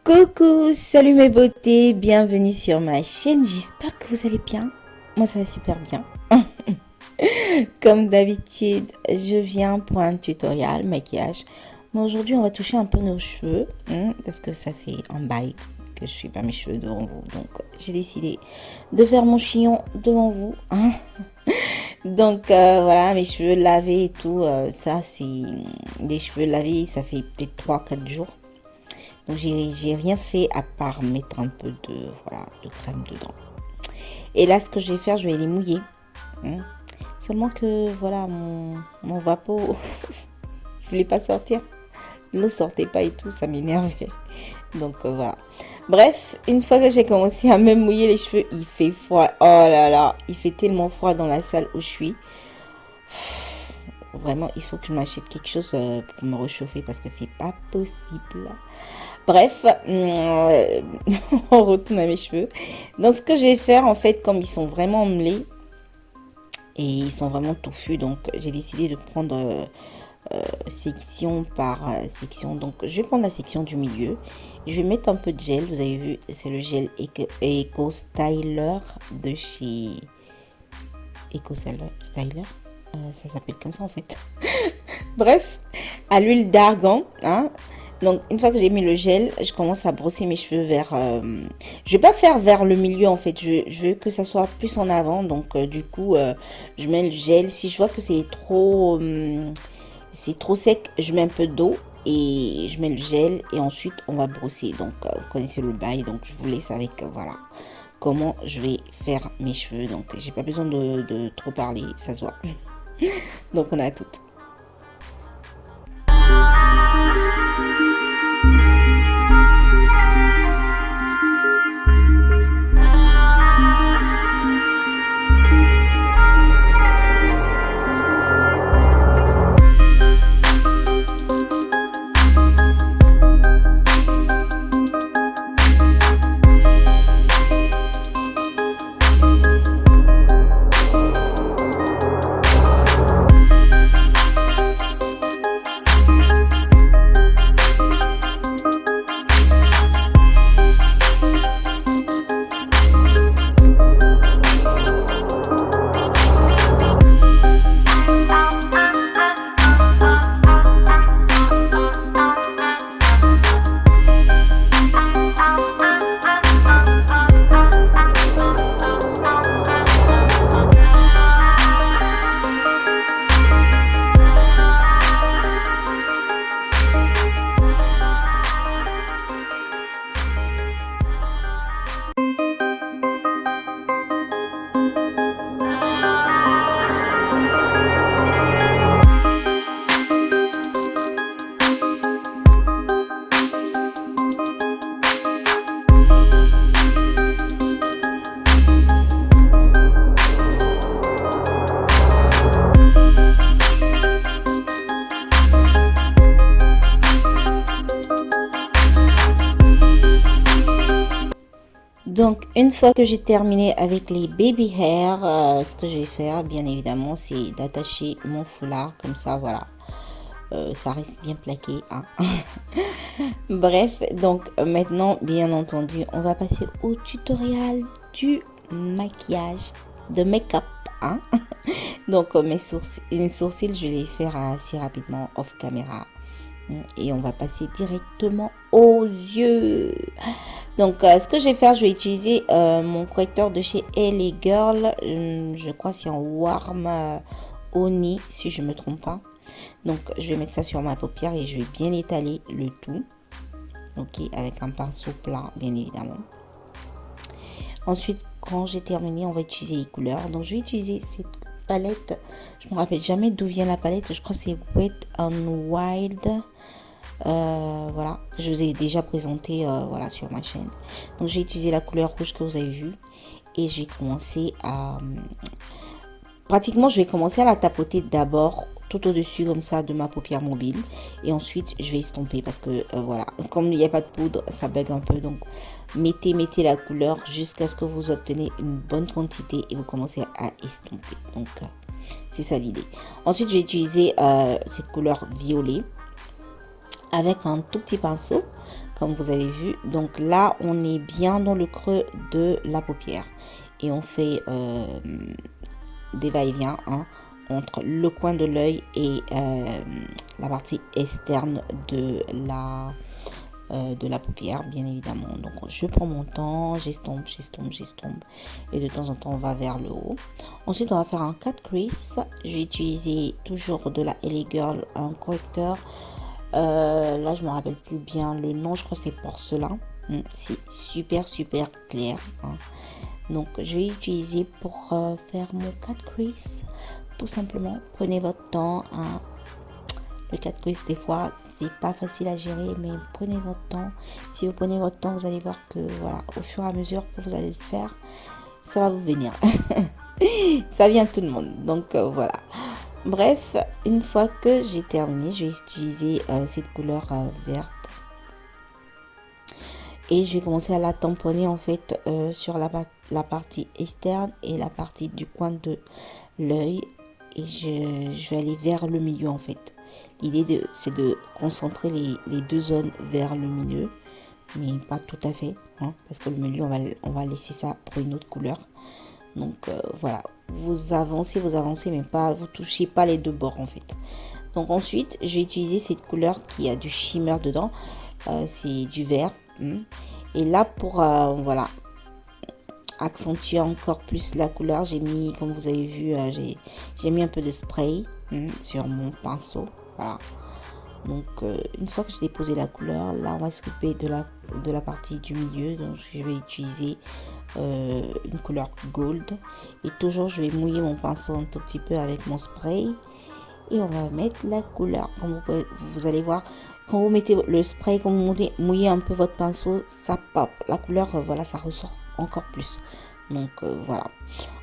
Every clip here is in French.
Coucou, salut mes beautés, bienvenue sur ma chaîne, j'espère que vous allez bien. Moi ça va super bien. Comme d'habitude, je viens pour un tutoriel maquillage. Mais aujourd'hui on va toucher un peu nos cheveux, parce que ça fait un bail que je suis pas mes cheveux devant vous. Donc j'ai décidé de faire mon chignon devant vous. Donc voilà, mes cheveux lavés et tout, ça c'est des cheveux lavés, ça fait peut-être 3-4 jours. Donc j'ai rien fait à part mettre un peu de crème dedans. Et là ce que je vais faire, je vais les mouiller. Seulement que voilà, mon vapeau, je voulais pas sortir. L'eau sortait pas et tout, ça m'énervait. Donc voilà. Bref, une fois que j'ai commencé à me mouiller les cheveux, il fait froid. Oh là là, il fait tellement froid dans la salle où je suis. Vraiment, il faut que je m'achète quelque chose pour me réchauffer parce que c'est pas possible. Bref, on retourne à mes cheveux. Donc ce que je vais faire en fait, comme ils sont vraiment mêlés et ils sont vraiment touffus, donc j'ai décidé de prendre section par section. Donc je vais prendre la section du milieu. Je vais mettre un peu de gel. Vous avez vu, c'est le gel Eco Styler de chez Eco Styler. Ça s'appelle comme ça en fait. Bref, à l'huile d'argan, hein. Donc une fois que j'ai mis le gel, je commence à brosser mes cheveux vers je vais pas faire vers le milieu en fait, je veux que ça soit plus en avant. Donc du coup je mets le gel. Si je vois que c'est trop sec, je mets un peu d'eau et je mets le gel et ensuite on va brosser. Donc vous connaissez le bail, donc je vous laisse avec voilà comment je vais faire mes cheveux. Donc j'ai pas besoin de trop parler, ça se voit. Donc on a tout. Donc une fois que j'ai terminé avec les baby hair, ce que je vais faire bien évidemment c'est d'attacher mon foulard comme ça, voilà. Ça reste bien plaqué, hein. Bref, donc maintenant bien entendu on va passer au tutoriel du maquillage, de make-up, hein. Donc mes sourcils je vais les faire assez rapidement off caméra et on va passer directement aux yeux. Donc ce que je vais faire, je vais utiliser mon correcteur de chez LA Girl, je crois c'est en Warm Honey si je me trompe pas. Donc je vais mettre ça sur ma paupière et je vais bien étaler le tout, ok, avec un pinceau plat bien évidemment. Ensuite quand j'ai terminé, on va utiliser les couleurs. Donc je vais utiliser cette palette, je me rappelle jamais d'où vient la palette, je crois que c'est Wet n Wild. Voilà, je vous ai déjà présenté voilà sur ma chaîne. Donc j'ai utilisé la couleur rouge que vous avez vu et je vais commencer à pratiquement je vais commencer à la tapoter d'abord tout au dessus comme ça de ma paupière mobile et ensuite je vais estomper parce que voilà, comme il n'y a pas de poudre ça bug un peu. Donc mettez la couleur jusqu'à ce que vous obtenez une bonne quantité et vous commencez à estomper. Donc c'est ça l'idée. Ensuite je vais utiliser cette couleur violet avec un tout petit pinceau comme vous avez vu. Donc là, on est bien dans le creux de la paupière. Et on fait des va-et-vient entre le coin de l'œil et la partie externe de la paupière, bien évidemment. Donc je prends mon temps, j'estompe, et de temps en temps on va vers le haut. Ensuite on va faire un cut crease. Je vais utiliser toujours de la LA Girl, un correcteur. Là je me rappelle plus bien le nom, je crois que c'est porcelain. C'est super clair. Donc je vais utiliser pour faire mon cut crease. Tout simplement, prenez votre temps. Le cut crease, des fois, c'est pas facile à gérer, mais prenez votre temps. Si vous prenez votre temps, vous allez voir que, voilà, au fur et à mesure que vous allez le faire, ça va vous venir. Ça vient tout le monde. Donc, voilà. Bref, une fois que j'ai terminé, je vais utiliser cette couleur verte. Et je vais commencer à la tamponner, en fait, sur la partie externe et la partie du coin de l'œil. Et je vais aller vers le milieu, en fait. L'idée, c'est de concentrer les deux zones vers le milieu, mais pas tout à fait, parce que le milieu, on va laisser ça pour une autre couleur. Donc, voilà, vous avancez, mais pas, vous touchez pas les deux bords, en fait. Donc, ensuite, je vais utiliser cette couleur qui a du shimmer dedans. C'est du vert. Et là, pour, voilà, accentuer encore plus la couleur, j'ai mis, comme vous avez vu, j'ai mis un peu de spray sur mon pinceau. Voilà. Donc une fois que j'ai déposé la couleur, là on va s'occuper de la partie du milieu. Donc je vais utiliser une couleur gold, et toujours je vais mouiller mon pinceau un tout petit peu avec mon spray, et on va mettre la couleur. Comme vous allez voir, quand vous mettez le spray, quand vous mouillez un peu votre pinceau, ça pop la couleur. Voilà, ça ressort encore plus. Donc voilà.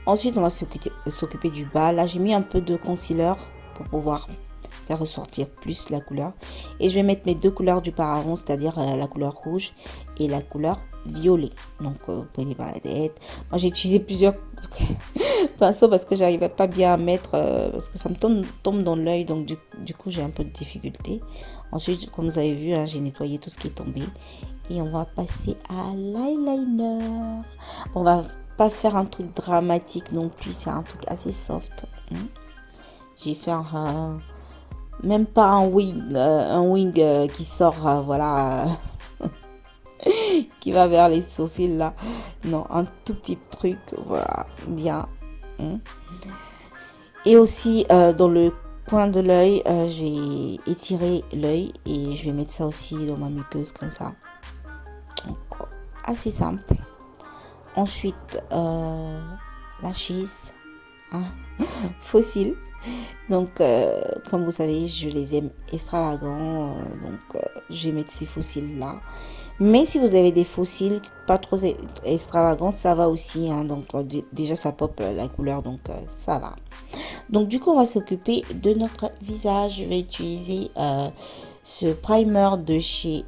Ensuite on va s'occuper du bas. Là j'ai mis un peu de concealer pour pouvoir faire ressortir plus la couleur, et je vais mettre mes deux couleurs du paravent, c'est-à-dire la couleur rouge et la couleur violet. Donc vous prenez par la tête. Moi j'ai utilisé plusieurs pinceaux parce que j'arrivais pas bien à mettre, parce que ça me tombe dans l'œil, donc du coup j'ai un peu de difficulté. Ensuite, comme vous avez vu, j'ai nettoyé tout ce qui est tombé, et on va passer à l'eyeliner. On va pas faire un truc dramatique non plus, c'est un truc assez soft. J'ai fait même pas un wing qui sort, voilà, qui va vers les sourcils là. Non, un tout petit truc, voilà, bien. Et aussi dans le coin de l'œil, j'ai étiré l'œil, et je vais mettre ça aussi dans ma muqueuse comme ça. Donc, assez simple. Ensuite, la cheese, fossile. Donc comme vous savez, je les aime extravagants, donc je vais mettre ces fossiles là. Mais si vous avez des fossiles pas trop extravagants, ça va aussi, donc déjà ça pop la couleur, donc ça va. Donc du coup on va s'occuper de notre visage. Je vais utiliser ce primer de chez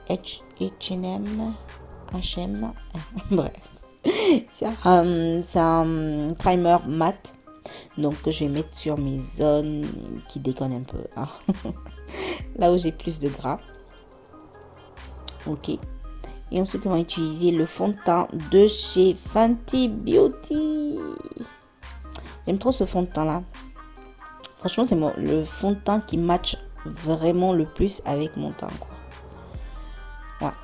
H&M. Bref, c'est un primer mat. Donc je vais mettre sur mes zones qui déconnent un peu, là où j'ai plus de gras. Ok. Et ensuite on va utiliser le fond de teint de chez Fenty Beauty. J'aime trop ce fond de teint là. Franchement c'est le fond de teint qui match vraiment le plus avec mon teint, quoi. Voilà.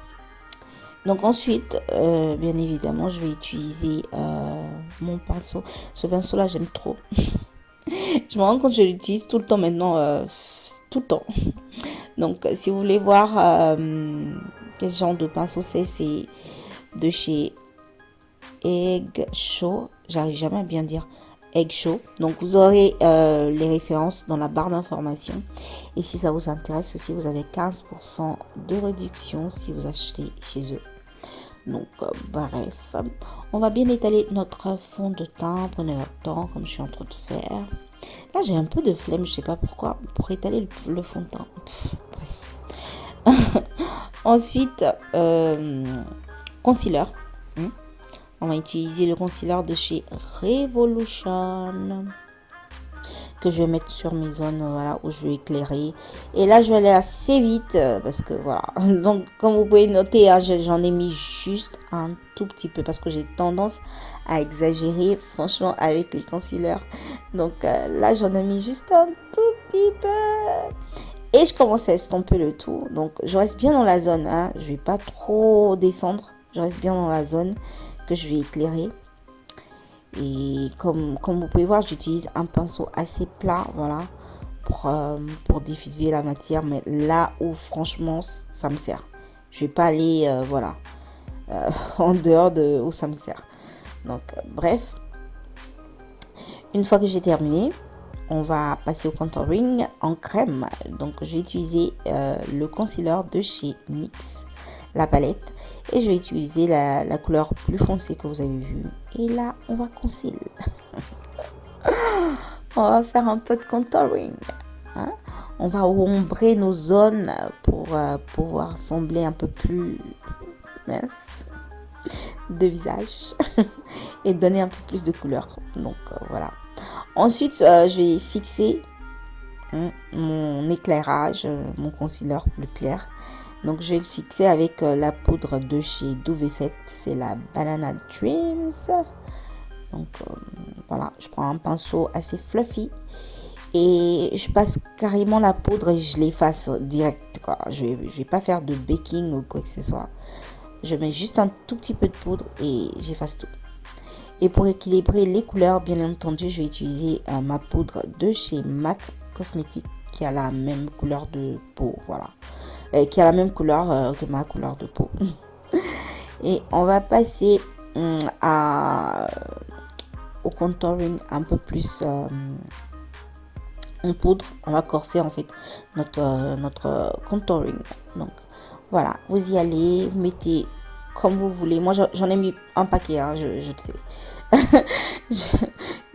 Donc ensuite, bien évidemment, je vais utiliser mon pinceau. Ce pinceau là, j'aime trop. Je me rends compte que je l'utilise tout le temps maintenant, tout le temps. Donc si vous voulez voir quel genre de pinceau c'est de chez Egg Show. J'arrive jamais à bien dire Egg Show. Donc vous aurez les références dans la barre d'information. Et si ça vous intéresse aussi, vous avez 15% de réduction si vous achetez chez eux. Donc bref, on va bien étaler notre fond de teint. Prenez votre temps comme je suis en train de faire. Là j'ai un peu de flemme, je sais pas pourquoi, pour étaler le fond de teint. Bref. Ensuite, concealer. On va utiliser le concealer de chez Revolution, que je vais mettre sur mes zones voilà, où je vais éclairer. Et là, je vais aller assez vite parce que voilà. Donc, comme vous pouvez noter, hein, j'en ai mis juste un tout petit peu parce que j'ai tendance à exagérer, franchement, avec les concealers. Donc là, j'en ai mis juste un tout petit peu. Et je commence à estomper le tout. Donc, je reste bien dans la zone. Hein. Je vais pas trop descendre. Je reste bien dans la zone que je vais éclairer. Et comme vous pouvez voir, j'utilise un pinceau assez plat, voilà, pour diffuser la matière. Mais là où franchement, ça me sert. Je vais pas aller, voilà, en dehors de où ça me sert. Donc, bref. Une fois que j'ai terminé, on va passer au contouring en crème. Donc, je vais utiliser le concealer de chez NYX, la palette. Et je vais utiliser la couleur plus foncée que vous avez vue. Et là, on va concealer. On va faire un peu de contouring. Hein? On va ombrer nos zones pour pouvoir sembler un peu plus mince de visage. Et donner un peu plus de couleur. Donc, voilà. Ensuite, je vais fixer mon éclairage, mon concealer plus clair. Donc, je vais le fixer avec la poudre de chez Duvet7. C'est la Banana Dreams. Donc, voilà. Je prends un pinceau assez fluffy. Et je passe carrément la poudre et je l'efface direct. Quoi. Je vais pas faire de baking ou quoi que ce soit. Je mets juste un tout petit peu de poudre et j'efface tout. Et pour équilibrer les couleurs, bien entendu, je vais utiliser ma poudre de chez MAC Cosmetics qui a la même couleur de peau. Voilà. Qui a la même couleur que ma couleur de peau. Et on va passer au contouring un peu plus en poudre. On va corser en fait notre contouring. Donc voilà, vous y allez, vous mettez comme vous voulez. Moi j'en ai mis un paquet, hein, je sais.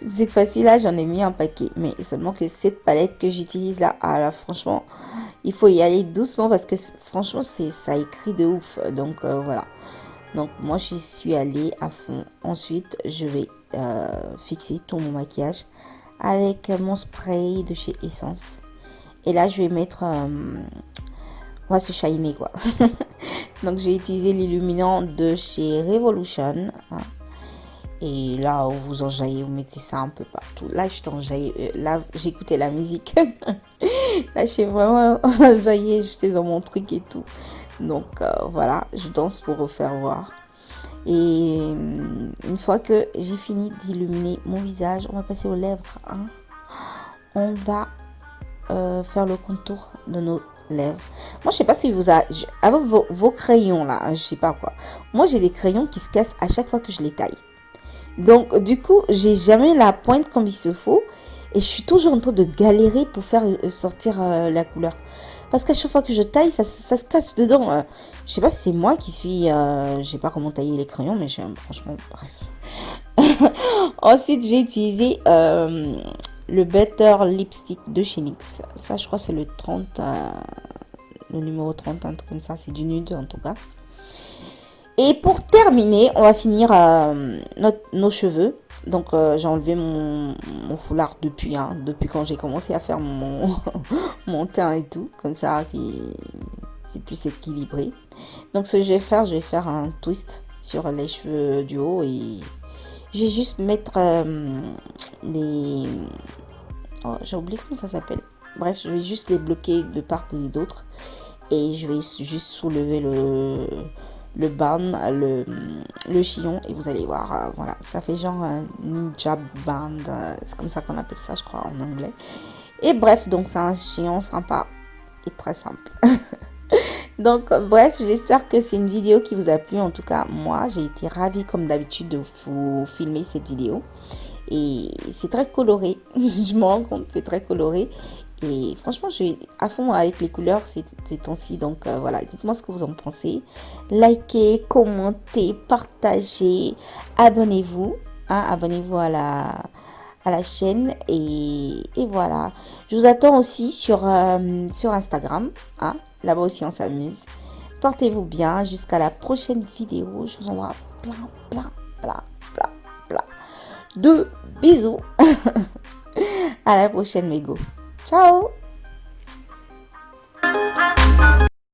Cette fois-ci là j'en ai mis un paquet, mais seulement que cette palette que j'utilise là, franchement il faut y aller doucement parce que franchement ça écrit de ouf. Donc voilà, donc moi j'y suis allée à fond. Ensuite je vais fixer tout mon maquillage avec mon spray de chez Essence. Et là je vais mettre on va se shiner quoi. Donc j'ai utilisé l'illuminant de chez Revolution, hein. Et là où vous enjaillez, vous mettez ça un peu partout. Là je t'enjaillais, là j'écoutais la musique. Là je suis vraiment enjaillée, j'étais dans mon truc et tout. Donc voilà, je danse pour vous faire voir. Et une fois que j'ai fini d'illuminer mon visage, on va passer aux lèvres, hein. On va faire le contour de nos lèvres. Moi je sais pas si vous avez avec vos crayons là, hein, je sais pas quoi. Moi j'ai des crayons qui se cassent à chaque fois que je les taille. Donc du coup j'ai jamais la pointe comme il se faut et je suis toujours en train de galérer pour faire sortir la couleur. Parce qu'à chaque fois que je taille, ça se casse dedans. Je sais pas si c'est moi qui suis... je sais pas comment tailler les crayons, mais franchement, bref. Ensuite, j'ai utilisé le Better Lipstick de chez NYX. Ça, je crois, c'est le 30, le numéro 30, un truc comme ça. C'est du nude, en tout cas. Et pour terminer, on va finir nos cheveux. Donc, j'ai enlevé mon foulard depuis quand j'ai commencé à faire mon teint et tout. Comme ça, c'est plus équilibré. Donc, ce que je vais faire un twist sur les cheveux du haut. Et je vais juste mettre les... Oh, j'ai oublié comment ça s'appelle. Bref, je vais juste les bloquer de part et d'autre. Et je vais juste soulever le band, le chignon, et vous allez voir, voilà, ça fait genre un ninja band, c'est comme ça qu'on appelle ça, je crois, en anglais. Et bref, donc c'est un chignon sympa et très simple. Donc bref, j'espère que c'est une vidéo qui vous a plu. En tout cas, moi j'ai été ravie comme d'habitude de vous filmer cette vidéo. Et c'est très coloré, je me rends compte, c'est très coloré. Et franchement, je suis à fond avec les couleurs ces temps-ci. Donc voilà, dites-moi ce que vous en pensez. Likez, commentez, partagez, abonnez-vous. Hein, abonnez-vous à la chaîne. Et voilà. Je vous attends aussi sur Instagram. Hein, là-bas aussi, on s'amuse. Portez-vous bien. Jusqu'à la prochaine vidéo. Je vous envoie plein de bisous. À la prochaine, mes go. Ciao!